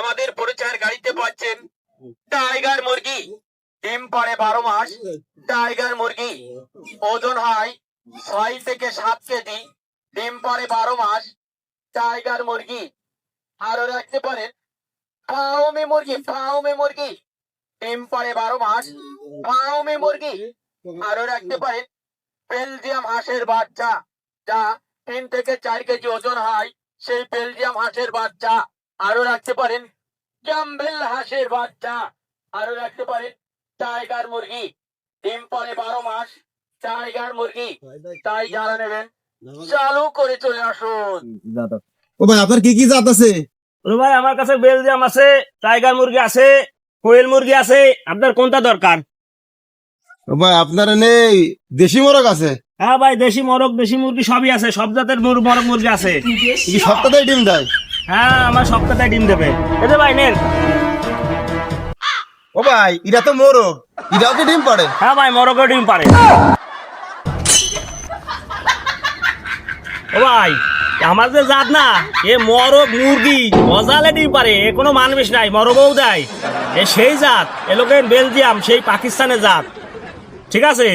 আমাদের পরিচয়ের গাড়িতে পাচ্ছেন টাইগার মুরগি। ডিম পাড়ে 12 মাস। টাইগার মুরগি ওজন হয় 6 থেকে 7 কেজি। ডিম পাড়ে 12 মাস। টাইগার মুরগি। আরো রাখতে পারেন ফাউমি মুরগি। ফাউমি মুরগি ডিম পাড়ে 12 মাস। ফাউমি মুরগি। আরো রাখতে পারেন বেলজিয়াম হাঁসের বাচ্চা, যা 3 থেকে 4 কেজি ওজন হয়, সেই বেলজিয়াম হাঁসের বাচ্চা। আরো রাখতে পারেন ক্যাম্বেল হাঁসের বাচ্চা। আরো রাখতে পারেন টাইগার মুরগি। ডিম পাড়ে 12 মাস। টাইগার মুরগি। তাই যারা নেবেন চালু করে চলে আসুন। ও ভাই আপনার কি কি জাত আছে? ভাই আমার কাছে বেলজিয়াম আছে, টাইগার মুরগি আছে, কোয়েল মুরগি আছে। আপনার কোনটা দরকার? ও ভাই আপনার নেই দেশি মোরগ আছে? হ্যাঁ ভাই, দেশি মোরগ দেশি মুরগি সবই আছে, সব জাতের মোরগ মুরগি আছে। কি সপ্তাহে ডিম দেয়? হ্যাঁ, আমার সপ্তাহে ডিম দেবে। এই যে ভাই নেন। ও ভাই এটা তো মোরগ, এটাও কি ডিম পাড়ে? হ্যাঁ ভাই, মোরগও ডিম পারে। ও ভাই, আমার যে জাত না, এ মোরগ মুরগি মজালে ডিম পারে, এ কোনো মানুষ নাই, মোরগও দেয়। এ সেই জাত, এ লোকের বেলজিয়াম, সেই পাকিস্তানের জাত। ঠিক আছে।